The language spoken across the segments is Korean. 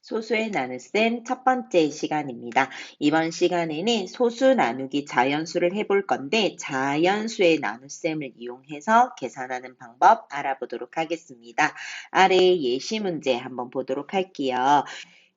소수의 나눗셈 첫 번째 시간입니다. 이번 시간에는 소수 나누기 자연수를 해볼 건데 자연수의 나눗셈을 이용해서 계산하는 방법 알아보도록 하겠습니다. 아래 예시 문제 한번 보도록 할게요.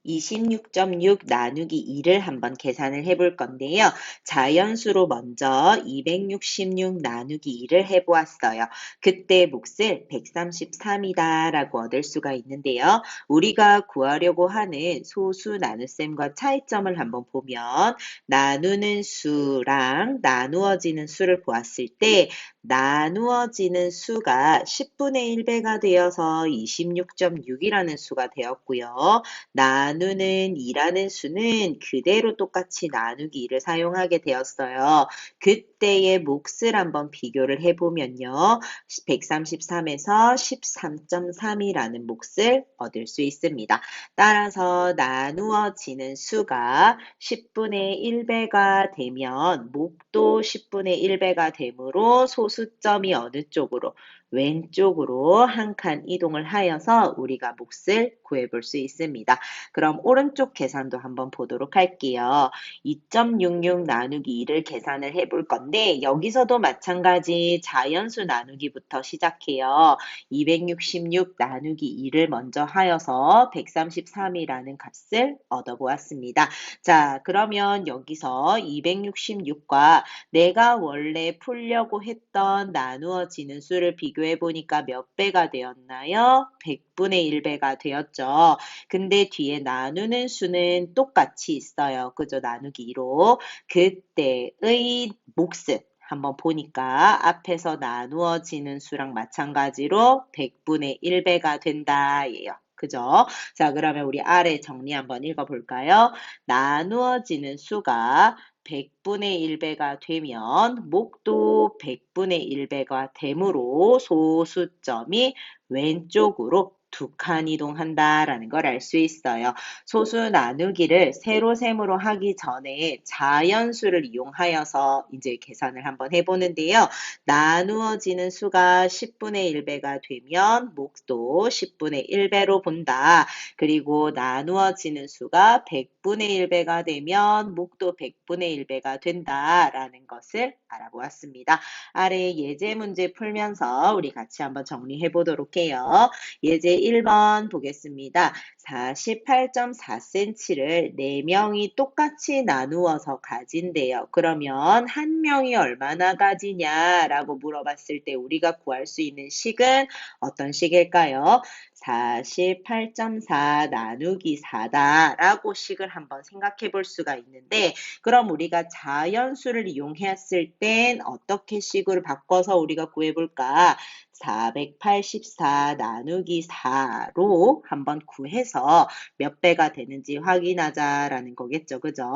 26.6 나누기 2를 한번 계산을 해볼 건데요. 자연수로 먼저 266 나누기 2를 해보았어요. 그때 몫을 133이다 라고 얻을 수가 있는데요. 우리가 구하려고 하는 소수 나눗셈과 차이점을 한번 보면 나누는 수랑 나누어지는 수를 보았을 때 나누어지는 수가 10분의 1배가 되어서 26.6이라는 수가 되었고요. 나누는 2라는 수는 그대로 똑같이 나누기 2를 사용하게 되었어요. 그때의 몫을 한번 비교를 해보면요. 133에서 13.3이라는 몫을 얻을 수 있습니다. 따라서 나누어지는 수가 10분의 1배가 되면 몫도 10분의 1배가 되므로 소수점이 어느 쪽으로? 왼쪽으로 한 칸 이동을 하여서 우리가 몫을 구해볼 수 있습니다. 그럼 오른쪽 계산도 한번 보도록 할게요. 2.66 나누기 2를 계산을 해볼 건데 여기서도 마찬가지 자연수 나누기부터 시작해요. 266 나누기 2를 먼저 하여서 133이라는 값을 얻어보았습니다. 자, 그러면 여기서 266과 내가 원래 풀려고 했던 나누어지는 수를 비교해 보니까 몇 배가 되었나요? 100분의 1배가 되었죠. 근데 뒤에 나누는 수는 똑같이 있어요. 그죠? 나누기 2로. 그때의 몫은 한번 보니까 앞에서 나누어지는 수랑 마찬가지로 100분의 1배가 된다 예요. 그죠? 자, 그러면 우리 아래 정리 한번 읽어볼까요? 나누어지는 수가 100분의 1배가 되면 몫도 100분의 1배가 되므로 소수점이 왼쪽으로 두 칸 이동한다라는 걸 알 수 있어요. 소수 나누기를 세로셈으로 하기 전에 자연수를 이용하여서 이제 계산을 한번 해보는데요. 나누어지는 수가 10분의 1배가 되면 몫도 10분의 1배로 본다. 그리고 나누어지는 수가 100분의 1배가 되면 몫도 100분의 1배가 된다라는 것을 알아보았습니다. 아래 예제 문제 풀면서 우리 같이 한번 정리해 보도록 해요. 예제 1번 보겠습니다. 48.4cm를 4명이 똑같이 나누어서 가진대요. 그러면 한 명이 얼마나 가지냐라고 물어봤을 때 우리가 구할 수 있는 식은 어떤 식일까요? 48.4 나누기 4다 라고 식을 한번 생각해 볼 수가 있는데 그럼 우리가 자연수를 이용했을 땐 어떻게 식으로 바꿔서 우리가 구해볼까? 484 나누기 4로 한번 구해서 몇 배가 되는지 확인하자라는 거겠죠. 그죠?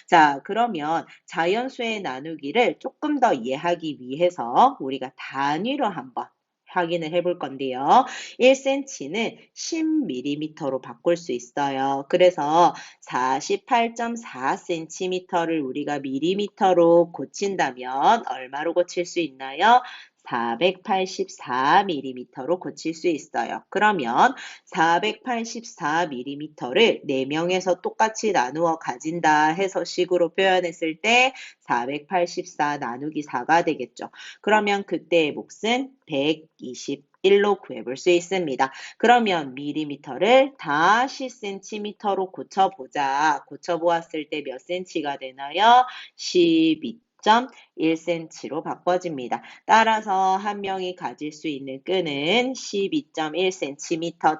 자, 그러면 자연수의 나누기를 조금 더 이해하기 위해서 우리가 단위로 한번 확인을 해볼 건데요. 1cm는 10mm로 바꿀 수 있어요. 그래서 48.4cm를 우리가 mm로 고친다면 얼마로 고칠 수 있나요? 484mm로 고칠 수 있어요. 그러면 484mm를 4명에서 똑같이 나누어 가진다 해서 식으로 표현했을 때 484 나누기 4가 되겠죠. 그러면 그때의 몫은 121로 구해볼 수 있습니다. 그러면 밀리미터를 다시 센티미터로 고쳐보자. 고쳐보았을 때 몇 센치가 되나요? 12.1cm로 바꿔집니다. 따라서 한 명이 가질 수 있는 끈은 12.1cm다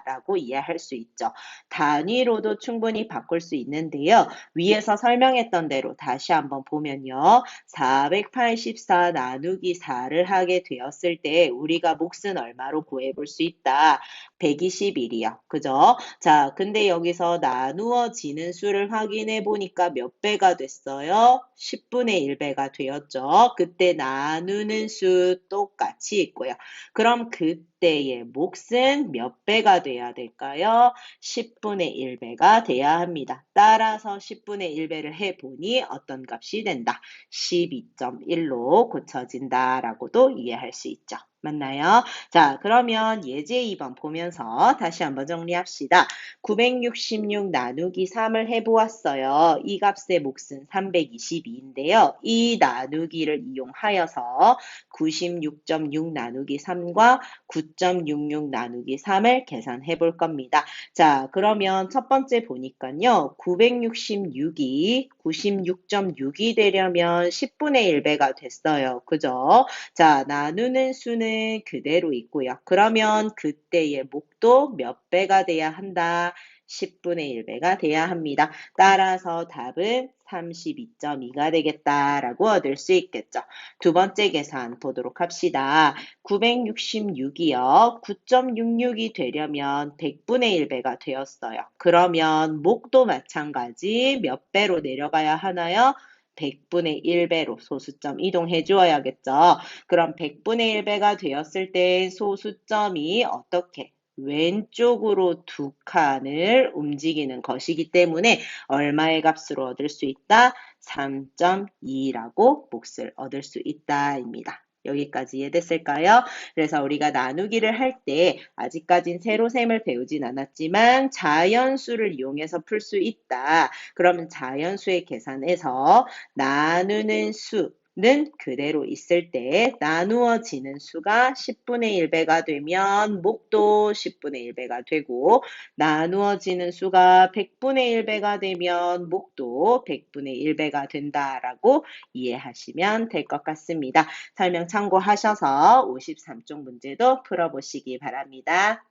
라고 이해할 수 있죠. 단위로도 충분히 바꿀 수 있는데요. 위에서 설명했던 대로 다시 한번 보면요. 484 나누기 4를 하게 되었을 때 우리가 몫은 얼마로 구해볼 수 있다? 121이요. 그죠? 자, 근데 여기서 나누어지는 수를 확인해 보니까 몇 배가 됐어요? 10분의 1배가 되었죠. 그때 나누는 수 똑같이 있고요. 그럼 그때의 몫은 몇 배가 돼야 될까요? 10분의 1배가 돼야 합니다. 따라서 10분의 1배를 해보니 어떤 값이 된다? 12.1로 고쳐진다라고도 이해할 수 있죠. 맞나요? 자, 그러면 예제 2번 보면서 다시 한번 정리합시다. 966 나누기 3을 해보았어요. 이 값의 몫은 322인데요. 이 나누기를 이용하여서 96.6 나누기 3과 9.66 나누기 3을 계산해 볼 겁니다. 자, 그러면 첫 번째 보니까요. 966이 96.6이 되려면 10분의 1배가 됐어요. 그죠? 자, 나누는 수는 그대로 있고요. 그러면 그때의 목도 몇 배가 돼야 한다? 10분의 1배가 돼야 합니다. 따라서 답은 32.2가 되겠다라고 얻을 수 있겠죠. 두 번째 계산 보도록 합시다. 966이요. 9.66이 되려면 100분의 1배가 되었어요. 그러면 목도 마찬가지 몇 배로 내려가야 하나요? 100분의 1배로 소수점 이동해 주어야겠죠. 그럼 100분의 1배가 되었을 때 소수점이 어떻게? 왼쪽으로 두 칸을 움직이는 것이기 때문에 얼마의 값으로 얻을 수 있다? 3.2라고 몫을 얻을 수 있다입니다. 여기까지 이해됐을까요? 그래서 우리가 나누기를 할 때 아직까진 세로셈을 배우진 않았지만 자연수를 이용해서 풀 수 있다. 그러면 자연수의 계산에서 나누는 수는 그대로 있을 때 나누어지는 수가 10분의 1배가 되면 목도 10분의 1배가 되고 나누어지는 수가 100분의 1배가 되면 목도 100분의 1배가 된다라고 이해하시면 될 것 같습니다. 설명 참고하셔서 53쪽 문제도 풀어보시기 바랍니다.